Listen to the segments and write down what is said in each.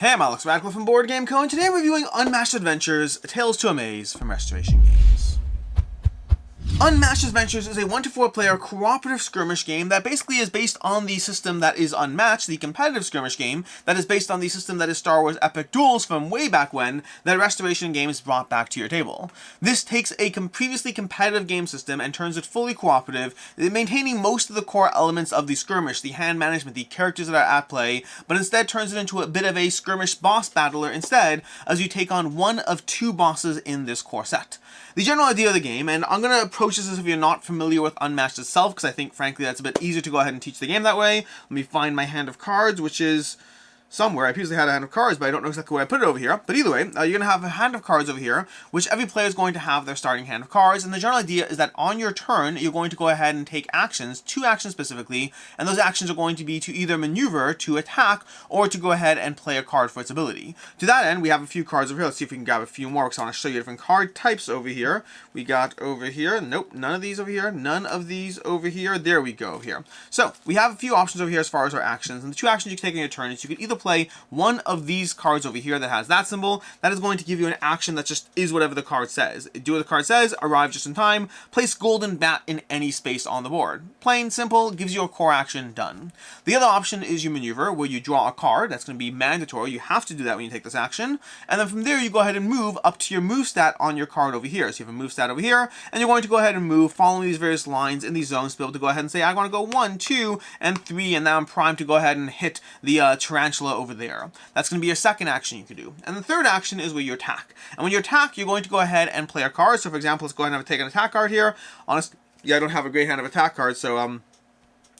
Hey, I'm Alex Radcliffe from Board Game Co. and today I'm reviewing Unmatched Adventures, Tales to Amaze from Restoration Games. Unmatched Adventures is a 1-to-4 player cooperative skirmish game that basically is based on the system that is Unmatched, the competitive skirmish game that is based on the system that is Star Wars Epic Duels from way back when that Restoration Games brought back to your table. This takes a previously competitive game system and turns it fully cooperative, maintaining most of the core elements of the skirmish, the hand management, the characters that are at play, but instead turns it into a bit of a skirmish boss battler instead, as you take on one of two bosses in this core set. The general idea of the game, and I'm going to approach this as if you're not familiar with Unmatched itself, because I think, frankly, that's a bit easier to go ahead and teach the game that way. Let me find my hand of cards, which is somewhere. I previously had a hand of cards, but I don't know exactly where I put it over here. But either way, you're going to have a hand of cards over here, which every player is going to have their starting hand of cards. And the general idea is that on your turn, you're going to go ahead and take actions, 2 actions specifically, and those actions are going to be to either maneuver, to attack, or to go ahead and play a card for its ability. To that end, we have a few cards over here. Let's see if we can grab a few more, because I want to show you different card types over here. We got over here, nope, none of these over here, none of these over here. There we go here. So we have a few options over here as far as our actions, and the 2 actions you can take on your turn is you can either play one of these cards over here that has that symbol. That is going to give you an action that just is whatever the card says. Do what the card says, arrive just in time, place golden bat in any space on the board. Plain, simple, gives you a core action, done. The other option is you maneuver, where you draw a card. That's going to be mandatory. You have to do that when you take this action. And then from there, you go ahead and move up to your move stat on your card over here. So you have a move stat over here, and you're going to go ahead and move following these various lines in these zones to be able to go ahead and say, I want to go 1, 2, and 3, and now I'm primed to go ahead and hit the Tarantula over there. That's going to be your second action you can do. And the third action is where you attack. And when you attack, you're going to go ahead and play a card. So for example, let's go ahead and take an attack card here. Honestly, I don't have a great hand of attack cards, so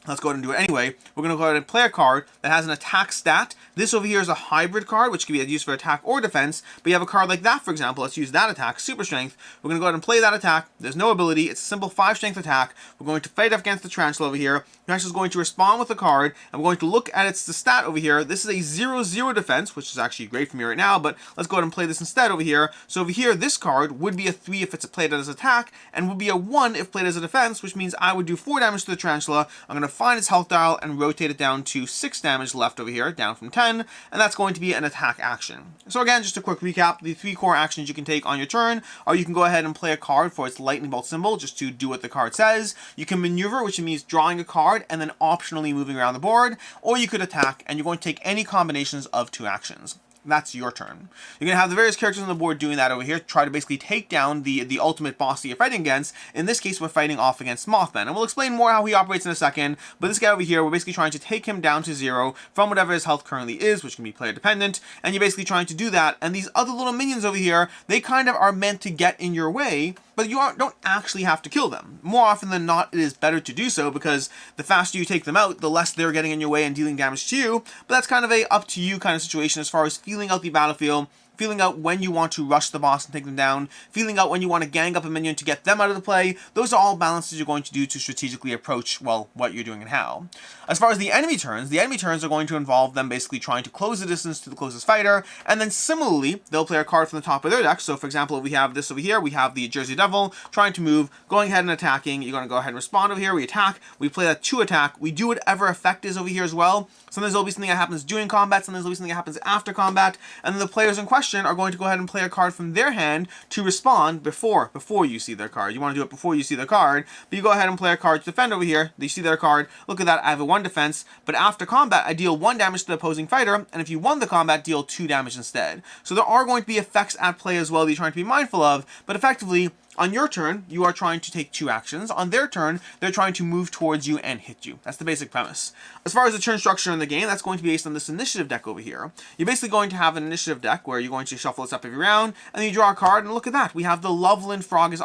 let's go ahead and do it anyway. We're going to go ahead and play a card that has an attack stat. This over here is a hybrid card, which can be used for attack or defense. But you have a card like that, for example. Let's use that attack, super strength. We're going to go ahead and play that attack. There's no ability. It's a simple 5 strength attack. We're going to fight off against the Tarantula over here. The Tarantula is going to respond with a card, and we're going to look at the stat over here. This is a 0/0 defense, which is actually great for me right now, but let's go ahead and play this instead over here. So over here, this card would be a 3 if it's played as attack, and would be a 1 if played as a defense, which means I would do 4 damage to the Tarantula. I'm going to find its health dial and rotate it down to 6 damage left over here, down from 10, and that's going to be an attack action. So again, just a quick recap, the 3 core actions you can take on your turn are you can go ahead and play a card for its lightning bolt symbol, just to do what the card says. You can maneuver, which means drawing a card and then optionally moving around the board, or you could attack, and you're going to take any combinations of 2 actions. That's your turn. You're going to have the various characters on the board doing that over here, try to basically take down the ultimate boss that you're fighting against. In this case, we're fighting off against Mothman, and we'll explain more how he operates in a second, but this guy over here, we're basically trying to take him down to 0 from whatever his health currently is, which can be player dependent, and you're basically trying to do that, and these other little minions over here, they kind of are meant to get in your way, but you don't actually have to kill them. More often than not, it is better to do so, because the faster you take them out, the less they're getting in your way and dealing damage to you, but that's kind of a up to you kind of situation as far as feeling out the battlefield, feeling out when you want to rush the boss and take them down, feeling out when you want to gang up a minion to get them out of the play. Those are all balances you're going to do to strategically approach, well, what you're doing and how. As far as the enemy turns are going to involve them basically trying to close the distance to the closest fighter, and then similarly, they'll play a card from the top of their deck. So for example, we have this over here, we have the Jersey Devil trying to move, going ahead and attacking. You're going to go ahead and respond over here, we attack, we play that to attack, we do whatever effect is over here as well. Sometimes there'll be something that happens during combat, sometimes there'll be something that happens after combat, and then the players in question are going to go ahead and play a card from their hand to respond before you see their card. You want to do it before you see their card, but you go ahead and play a card to defend over here. You see their card, look at that, I have a 1 defense, but after combat, I deal 1 damage to the opposing fighter, and if you won the combat, deal 2 damage instead. So there are going to be effects at play as well that you're trying to be mindful of, but effectively, on your turn, you are trying to take 2 actions. On their turn, they're trying to move towards you and hit you. That's the basic premise. As far as the turn structure in the game, that's going to be based on this initiative deck over here. You're basically going to have an initiative deck where you're going to shuffle this up every round, and then you draw a card, and look at that. We have the Loveland Frog is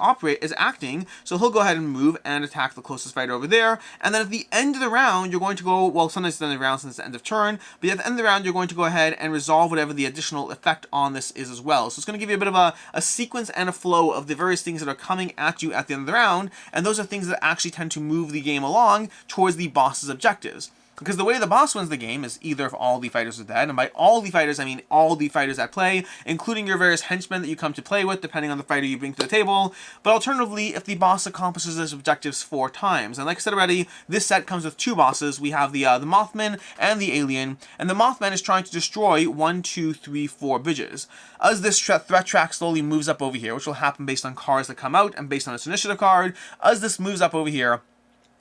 acting, so he'll go ahead and move and attack the closest fighter over there, and then at the end of the round, you're going to go, well, sometimes it's the end of the round since it's the end of turn, but at the end of the round, you're going to go ahead and resolve whatever the additional effect on this is as well. So it's going to give you a bit of a sequence and a flow of the various things that are coming at you at the end of the round, and those are things that actually tend to move the game along towards the boss's objectives. Because the way the boss wins the game is either if all the fighters are dead, and by all the fighters I mean all the fighters at play, including your various henchmen that you come to play with, depending on the fighter you bring to the table, but alternatively, if the boss accomplishes its objectives 4 times. And like I said already, this set comes with 2 bosses. We have the Mothman and the Alien, and the Mothman is trying to destroy 1, 2, 3, 4 bridges. As this threat track slowly moves up over here, which will happen based on cards that come out and based on its initiative card, as this moves up over here,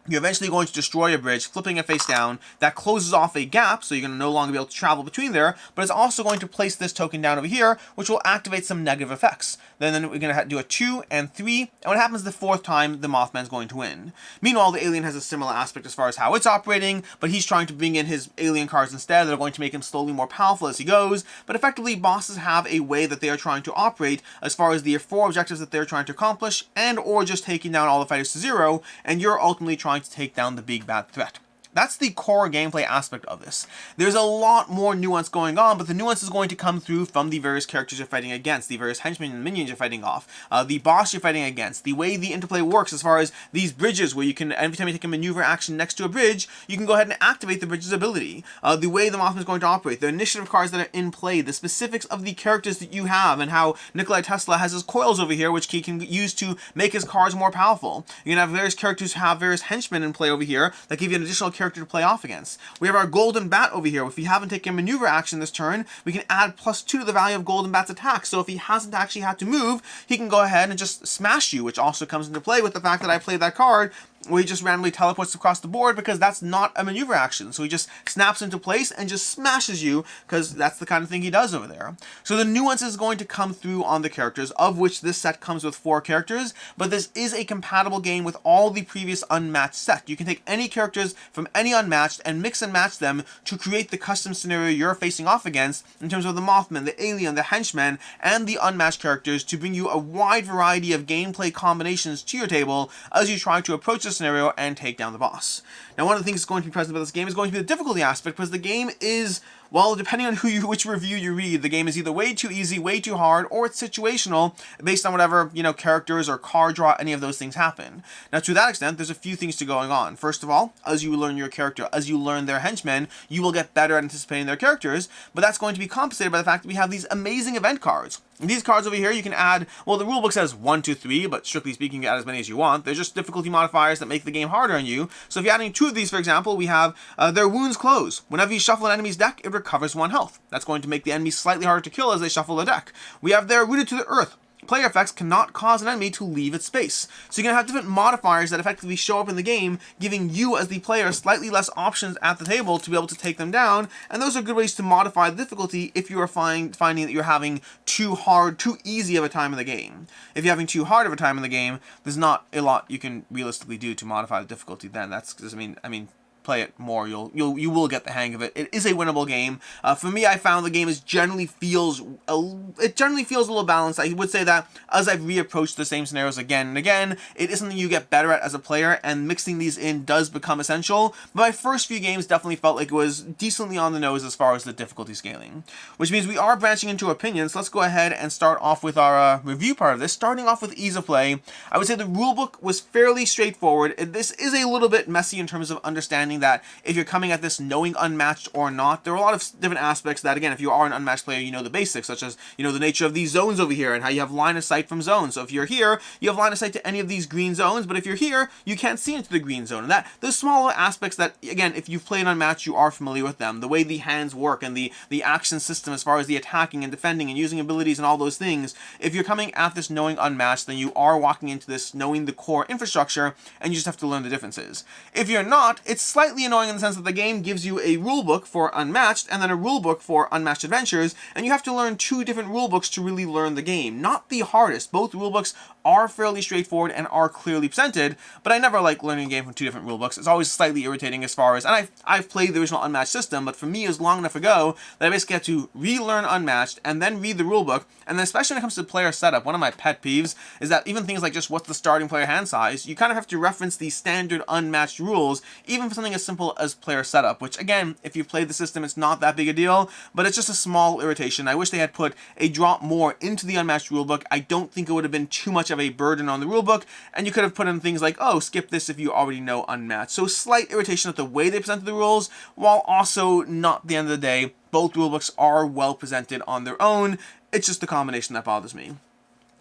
you're eventually going to destroy a bridge, flipping it face down. That closes off a gap, so you're going to no longer be able to travel between there, but it's also going to place this token down over here, which will activate some negative effects. Then we're going to do a 2 and 3, and what happens the 4th time, the Mothman's going to win. Meanwhile, the Alien has a similar aspect as far as how it's operating, but he's trying to bring in his Alien cards instead that are going to make him slowly more powerful as he goes, but effectively, bosses have a way that they are trying to operate as far as the 4 objectives that they're trying to accomplish, and or just taking down all the fighters to 0, and you're ultimately trying to take down the big bad threat. That's the core gameplay aspect of this. There's a lot more nuance going on, but the nuance is going to come through from the various characters you're fighting against, the various henchmen and minions you're fighting off, the boss you're fighting against, the way the interplay works as far as these bridges where you can, every time you take a maneuver action next to a bridge, you can go ahead and activate the bridge's ability, the way the Mothman is going to operate, the initiative cards that are in play, the specifics of the characters that you have, and how Nikolai Tesla has his coils over here, which he can use to make his cards more powerful. You can have various characters who have various henchmen in play over here that give you an additional character to play off against. We have our Golden Bat over here. If you haven't taken maneuver action this turn, we can add +2 to the value of Golden Bat's attack. So if he hasn't actually had to move, he can go ahead and just smash you, which also comes into play with the fact that I played that card where he just randomly teleports across the board because that's not a maneuver action. So he just snaps into place and just smashes you because that's the kind of thing he does over there. So the nuance is going to come through on the characters, of which this set comes with 4 characters, but this is a compatible game with all the previous Unmatched set. You can take any characters from any Unmatched and mix and match them to create the custom scenario you're facing off against in terms of the Mothman, the Alien, the Henchman, and the Unmatched characters to bring you a wide variety of gameplay combinations to your table as you try to approach this scenario and take down the boss. Now, one of the things that's going to be present about this game is going to be the difficulty aspect, because the game is, well, depending on which review you read, the game is either way too easy, way too hard, or it's situational based on whatever, characters or card draw, any of those things happen. Now, to that extent, there's a few things to going on. First of all, as you learn your character, as you learn their henchmen, you will get better at anticipating their characters, but that's going to be compensated by the fact that we have these amazing event cards. These cards over here, you can add, well, the rulebook says 1, 2, 3, but strictly speaking, you can add as many as you want. They're just difficulty modifiers that make the game harder on you. So if you're adding 2 of these, for example, we have their wounds close. Whenever you shuffle an enemy's deck, it recovers 1 health. That's going to make the enemy slightly harder to kill as they shuffle the deck. We have their rooted to the earth. Player effects cannot cause an enemy to leave its space. So you're going to have different modifiers that effectively show up in the game, giving you as the player slightly less options at the table to be able to take them down, and those are good ways to modify the difficulty if you are finding that you're having too hard, too easy of a time in the game. If you're having too hard of a time in the game, there's not a lot you can realistically do to modify the difficulty then. That's because, I mean, play it more, you will get the hang of it. It is a winnable game. For me, I found the game generally feels a little balanced. I would say that as I've reapproached the same scenarios again and again, it is something you get better at as a player, and mixing these in does become essential. But my first few games definitely felt like it was decently on the nose as far as the difficulty scaling, which means we are branching into opinions. Let's go ahead and start off with our review part of this. Starting off with ease of play, I would say the rulebook was fairly straightforward. This is a little bit messy in terms of understanding that if you're coming at this knowing Unmatched or not. There are a lot of different aspects that, again, if you are an Unmatched player, you know the basics, such as, the nature of these zones over here and how you have line of sight from zones. So if you're here, you have line of sight to any of these green zones, but if you're here, you can't see into the green zone. And those smaller aspects that, again, if you've played Unmatched, you are familiar with them. The way the hands work and the action system as far as the attacking and defending and using abilities and all those things. If you're coming at this knowing Unmatched, then you are walking into this knowing the core infrastructure, and you just have to learn the differences. If you're not, it's slightly annoying in the sense that the game gives you a rulebook for Unmatched and then a rulebook for Unmatched Adventures, and you have to learn 2 different rulebooks to really learn the game. Not the hardest. Both rulebooks are fairly straightforward and are clearly presented, but I never like learning a game from 2 different rulebooks. It's always slightly irritating as far as, and I've played the original Unmatched system, but for me it was long enough ago that I basically had to relearn Unmatched and then read the rulebook, and then especially when it comes to player setup, one of my pet peeves is that even things like just what's the starting player hand size, you kind of have to reference the standard Unmatched rules, even for something something as simple as player setup, which again, if you've played the system, it's not that big a deal, but it's just a small irritation. I wish they had put a drop more into the Unmatched rulebook. I don't think it would have been too much of a burden on the rulebook, and you could have put in things like, oh, skip this if you already know Unmatched. So slight irritation at the way they presented the rules, while also not at the end of the day, both rulebooks are well presented on their own. It's just the combination that bothers me.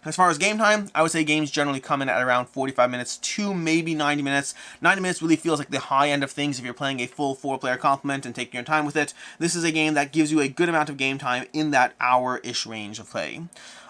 As far as game time, I would say games generally come in at around 45 minutes to maybe 90 minutes. 90 minutes really feels like the high end of things if you're playing a full 4-player complement and taking your time with it. This is a game that gives you a good amount of game time in that hour-ish range of play.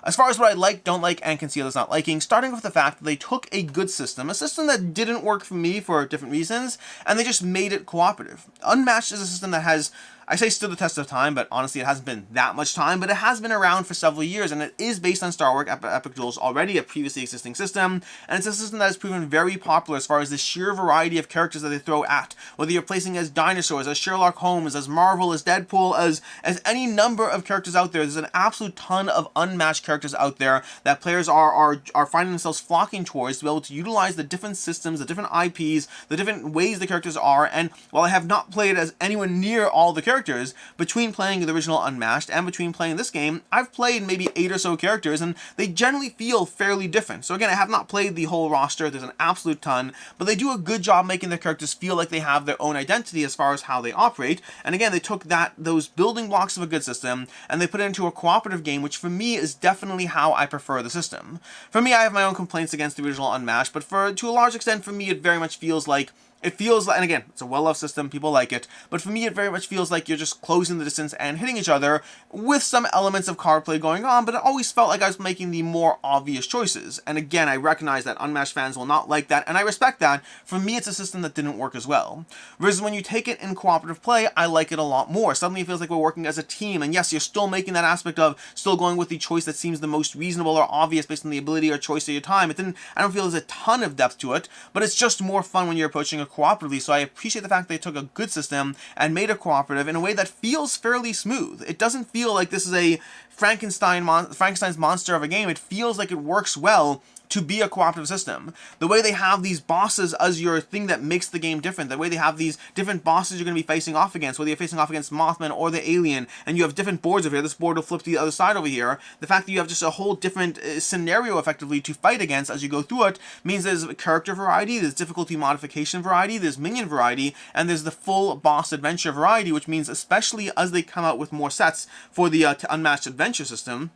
As far as what I like, don't like, and conceal as not liking, starting with the fact that they took a good system, a system that didn't work for me for different reasons, and they just made it cooperative. Unmatched is a system that has, I say stood the test of time, but honestly it hasn't been that much time, but it has been around for several years, and it is based on Star Wars Epic Duels, already a previously existing system, and it's a system that has proven very popular as far as the sheer variety of characters that they throw at, whether you're placing as dinosaurs, as Sherlock Holmes, as Marvel, as Deadpool, as any number of characters out there. There's an absolute ton of unmatched characters out there that players are finding themselves flocking towards to be able to utilize the different systems, the different IPs, the different ways the characters are, and while I have not played as anyone near all the characters, between playing the original Unmatched and between playing this game, I've played maybe 8 or so characters, and they generally feel fairly different. So again, I have not played the whole roster, there's an absolute ton, but they do a good job making their characters feel like they have their own identity as far as how they operate, and again, they took those building blocks of a good system, and they put it into a cooperative game, which for me is definitely how I prefer the system. For me, I have my own complaints against the original Unmatched, but to a large extent, for me, it very much feels like, and again, it's a well-loved system, people like it, but for me it very much feels like you're just closing the distance and hitting each other with some elements of card play going on, but it always felt like I was making the more obvious choices. And again, I recognize that Unmatched fans will not like that, and I respect that. For me, it's a system that didn't work as well. Whereas when you take it in cooperative play, I like it a lot more. Suddenly it feels like we're working as a team, and yes, you're still making that aspect of still going with the choice that seems the most reasonable or obvious based on the ability or choice of your time. I don't feel there's a ton of depth to it, but it's just more fun when you're approaching it cooperatively, so I appreciate the fact they took a good system and made it cooperative in a way that feels fairly smooth. It doesn't feel like this is a Frankenstein's monster of a game. It feels like it works well to be a cooperative system. The way they have these bosses as your thing that makes the game different, the way they have these different bosses you're going to be facing off against, whether you're facing off against Mothman or the alien, and you have different boards over here, this board will flip to the other side over here, the fact that you have just a whole different scenario effectively to fight against as you go through it means there's character variety, there's difficulty modification variety, there's minion variety, and there's the full boss adventure variety, which means especially as they come out with more sets for the Unmatched Adventure system,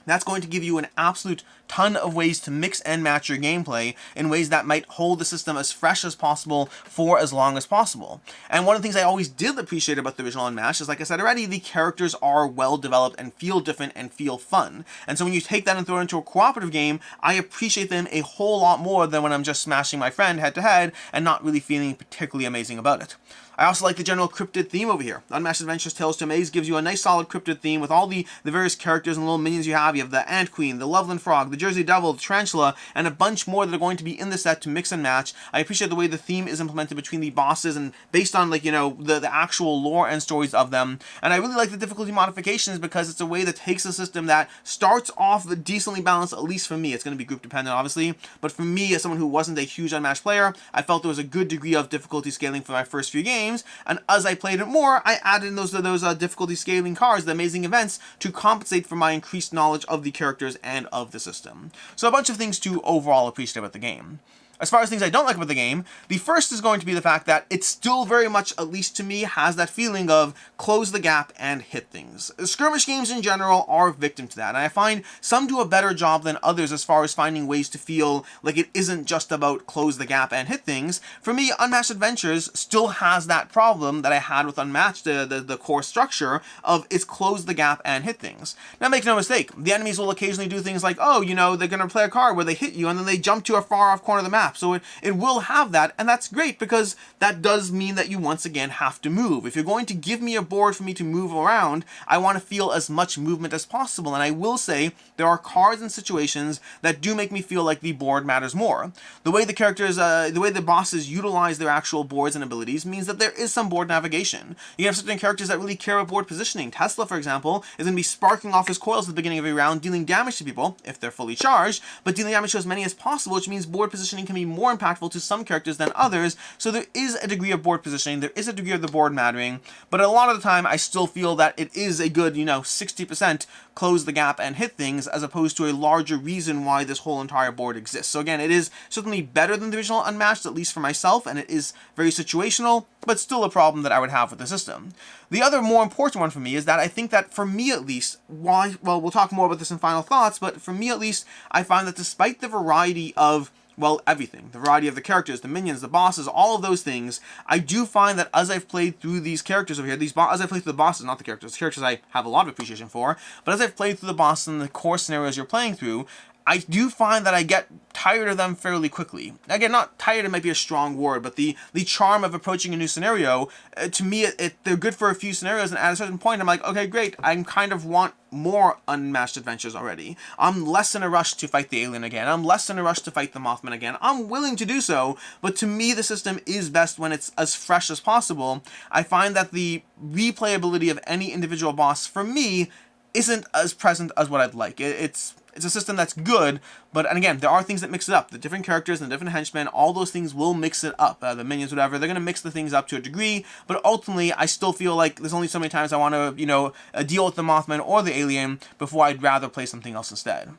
that's going to give you an absolute ton of ways to mix and match your gameplay in ways that might hold the system as fresh as possible for as long as possible. And one of the things I always did appreciate about the original Unmatched is, like I said already, the characters are well developed and feel different and feel fun. And so when you take that and throw it into a cooperative game, I appreciate them a whole lot more than when I'm just smashing my friend head to head and not really feeling particularly amazing about it. I also like the general cryptid theme over here. Unmatched Adventures Tales to Amaze gives you a nice solid cryptid theme with all the various characters and little minions you have. You have the Ant Queen, the Loveland Frog, the Jersey Devil, the Tarantula, and a bunch more that are going to be in the set to mix and match. I appreciate the way the theme is implemented between the bosses and based on, like, you know, the actual lore and stories of them. And I really like the difficulty modifications because it's a way that takes a system that starts off decently balanced, at least for me. It's going to be group dependent, obviously, but for me, as someone who wasn't a huge Unmatched player, I felt there was a good degree of difficulty scaling for my first few games. And as I played it more, I added in those difficulty scaling cards, the amazing events, to compensate for my increased knowledge of the characters and of the system. So a bunch of things to overall appreciate about the game. As far as things I don't like about the game, the first is going to be the fact that it still very much, at least to me, has that feeling of close the gap and hit things. Skirmish games in general are victim to that, and I find some do a better job than others as far as finding ways to feel like it isn't just about close the gap and hit things. For me, Unmatched Adventures still has that problem that I had with Unmatched, the core structure of it's close the gap and hit things. Now make no mistake, the enemies will occasionally do things like, oh, you know, they're going to play a card where they hit you and then they jump to a far off corner of the map. So it will have that, and that's great because that does mean that you once again have to move. If you're going to give me a board for me to move around, I want to feel as much movement as possible, and I will say there are cards and situations that do make me feel like the board matters more. The way the characters, the way the bosses utilize their actual boards and abilities means that there is some board navigation. You have certain characters that really care about board positioning. Tesla, for example, is going to be sparking off his coils at the beginning of every round, dealing damage to people if they're fully charged, but dealing damage to as many as possible, which means board positioning can be be more impactful to some characters than others, so there is a degree of board positioning, there is a degree of the board mattering, but a lot of the time I still feel that it is a good, 60% close the gap and hit things, as opposed to a larger reason why this whole entire board exists. So again, it is certainly better than the original Unmatched, at least for myself, and it is very situational, but still a problem that I would have with the system. The other more important one for me is that I think that, for me at least, well, we'll talk more about this in final thoughts, but for me at least, I find that despite the variety of, well, everything, the variety of the characters, the minions, the bosses, all of those things, I do find that as I've played through these characters over here, as I've played through the bosses, not the characters I have a lot of appreciation for, but as I've played through the bosses and the core scenarios you're playing through, I do find that I get tired of them fairly quickly. Again, not tired, it might be a strong word, but the charm of approaching a new scenario, to me, they're good for a few scenarios, and at a certain point, I'm like, okay, great, I kind of want more Unmatched Adventures already. I'm less in a rush to fight the alien again. I'm less in a rush to fight the Mothman again. I'm willing to do so, but to me, the system is best when it's as fresh as possible. I find that the replayability of any individual boss, for me, isn't as present as what I'd like. It's a system that's good, and again, there are things that mix it up. The different characters and the different henchmen, all those things will mix it up. The minions, whatever, they're going to mix the things up to a degree, but ultimately, I still feel like there's only so many times I want to, deal with the Mothman or the alien before I'd rather play something else instead.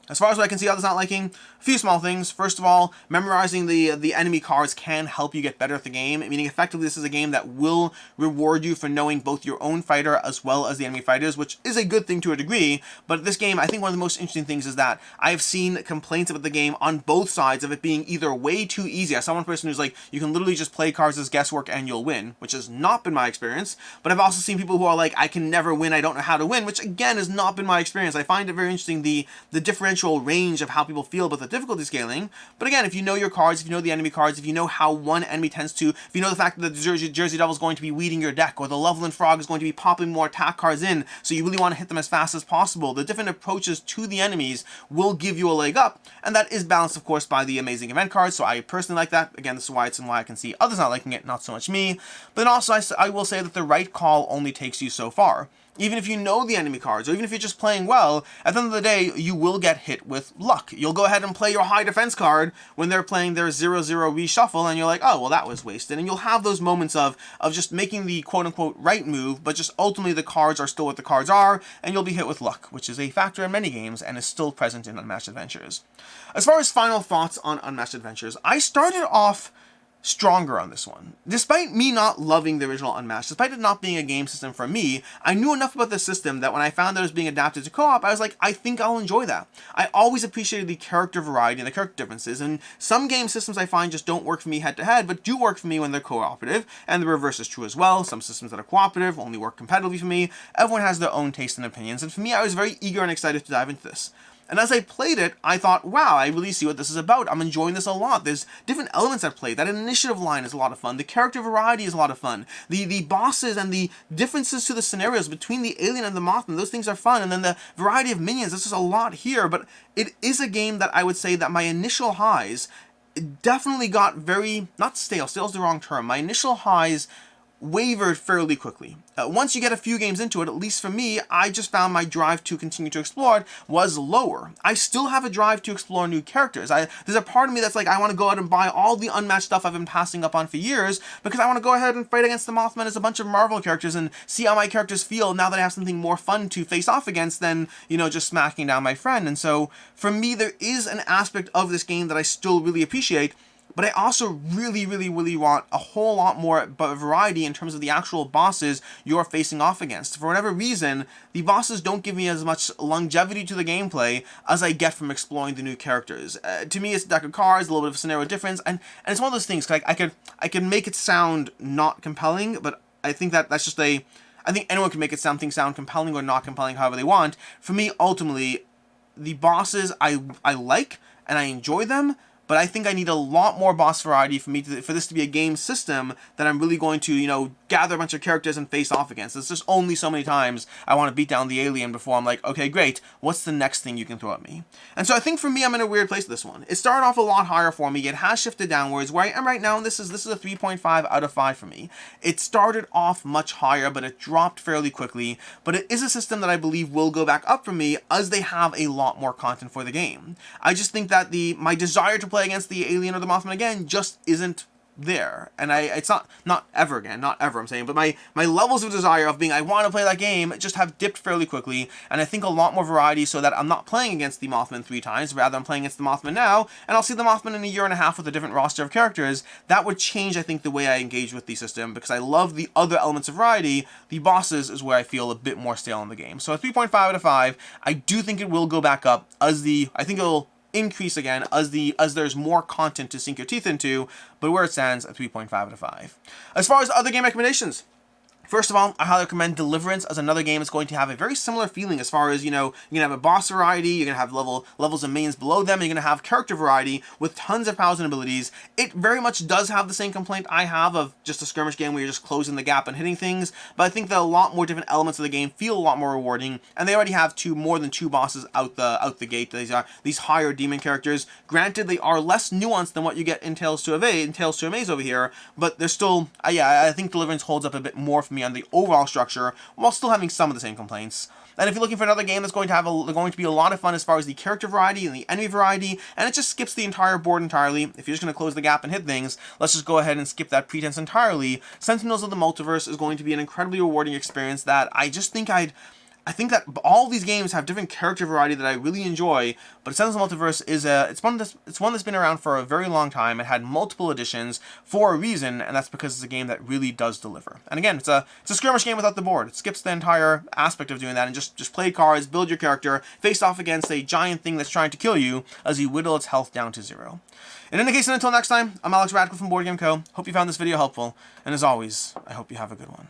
As far as what I can see others not liking, a few small things. First of all, memorizing the enemy cards can help you get better at the game, meaning effectively this is a game that will reward you for knowing both your own fighter as well as the enemy fighters, which is a good thing to a degree, but this game, I think one of the most interesting things is that I have seen complaints about the game on both sides of it being either way too easy. I saw one person who's like, you can literally just play cards as guesswork and you'll win, which has not been my experience, but I've also seen people who are like, I can never win, I don't know how to win, which again has not been my experience. I find it very interesting, the differential range of how people feel about the difficulty scaling. But again, if you know your cards, if you know the enemy cards, if you know how one enemy tends to, if you know the fact that the Jersey Devil is going to be weeding your deck, or the Loveland Frog is going to be popping more attack cards in, so you really want to hit them as fast as possible, the different approaches to the enemies will give you a leg up, and that is balanced, of course, by the amazing event cards, so I personally like that. Again, this is why I can see others not liking it, not so much me. But then also, I will say that the right call only takes you so far. Even if you know the enemy cards, or even if you're just playing well, at the end of the day, you will get hit with luck. You'll go ahead and play your high defense card when they're playing their 0-0 reshuffle, and you're like, oh, well, that was wasted. And you'll have those moments of just making the quote-unquote right move, but just ultimately the cards are still what the cards are, and you'll be hit with luck, which is a factor in many games, and is still present in Unmatched Adventures. As far as final thoughts on Unmatched Adventures, I started off stronger on this one. Despite me not loving the original Unmatched, despite it not being a game system for me, I knew enough about the system that when I found that it was being adapted to co-op, I was like, I think I'll enjoy that. I always appreciated the character variety and the character differences, and some game systems I find just don't work for me head-to-head, but do work for me when they're cooperative, and the reverse is true as well. Some systems that are cooperative only work competitively for me. Everyone has their own taste and opinions, and for me, I was very eager and excited to dive into this. And as I played it, I thought, wow, I really see what this is about. I'm enjoying this a lot. There's different elements I've played. That initiative line is a lot of fun. The character variety is a lot of fun. The bosses and the differences to the scenarios between the alien and the Mothman, those things are fun. And then the variety of minions, this is a lot here. But it is a game that I would say that my initial highs definitely got very, not stale, stale is the wrong term. My initial highs wavered fairly quickly. Once you get a few games into it, at least for me, I just found my drive to continue to explore it was lower. I still have a drive to explore new characters. There's a part of me that's like, I want to go out and buy all the Unmatched stuff I've been passing up on for years, because I want to go ahead and fight against the Mothman as a bunch of Marvel characters and see how my characters feel now that I have something more fun to face off against than, just smacking down my friend. And so, for me, there is an aspect of this game that I still really appreciate, but I also really, really, really want a whole lot more variety in terms of the actual bosses you're facing off against. For whatever reason, the bosses don't give me as much longevity to the gameplay as I get from exploring the new characters. To me, it's a deck of cards, a little bit of scenario difference, and it's one of those things, I could make it sound not compelling, but I think that's just I think anyone can make something sound compelling or not compelling however they want. For me, ultimately, the bosses I like, and I enjoy them, but I think I need a lot more boss variety for this to be a game system that I'm really going to, gather a bunch of characters and face off against. There's just only so many times I want to beat down the alien before I'm like, okay, great, what's the next thing you can throw at me? And so I think for me, I'm in a weird place with this one. It started off a lot higher for me. It has shifted downwards. Where I am right now, and this is a 3.5 out of 5 for me. It started off much higher, but it dropped fairly quickly. But it is a system that I believe will go back up for me as they have a lot more content for the game. I just think that my desire to play against the alien or the Mothman again just isn't there, and it's not ever again, not ever I'm saying, but my levels of desire of being I want to play that game just have dipped fairly quickly, and I think a lot more variety so that I'm not playing against the Mothman 3 times, rather I'm playing against the Mothman now, and I'll see the Mothman in a year and a half with a different roster of characters. That would change, I think, the way I engage with the system, because I love the other elements of variety. The bosses is where I feel a bit more stale in the game. So a 3.5 out of 5, I do think it will go back up as I think it'll increase again as there's more content to sink your teeth into, but where it stands at 3.5 out of 5. As far as other game recommendations, first of all, I highly recommend Deliverance as another game that's going to have a very similar feeling as far as, you know, you're going to have a boss variety, you're going to have levels of minions below them, and you're going to have character variety with tons of powers and abilities. It very much does have the same complaint I have of just a skirmish game where you're just closing the gap and hitting things, but I think that a lot more different elements of the game feel a lot more rewarding, and they already have more than two bosses out the gate. These higher demon characters. Granted, they are less nuanced than what you get in Tales to Amaze over here, but they're still, I think Deliverance holds up a bit more for me on the overall structure, while still having some of the same complaints. And if you're looking for another game that's going to be a lot of fun as far as the character variety and the enemy variety, and it just skips the entire board entirely, if you're just going to close the gap and hit things, let's just go ahead and skip that pretense entirely. Sentinels of the Multiverse is going to be an incredibly rewarding experience that I think that all of these games have different character variety that I really enjoy, but Sentinels of the Multiverse is it's one that's been around for a very long time. It had multiple editions for a reason, and that's because it's a game that really does deliver. And again, it's a skirmish game without the board. It skips the entire aspect of doing that and just play cards, build your character, face off against a giant thing that's trying to kill you as you whittle its health down to 0. In any case, until next time, I'm Alex Radcliffe from Board Game Co. Hope you found this video helpful, and as always, I hope you have a good one.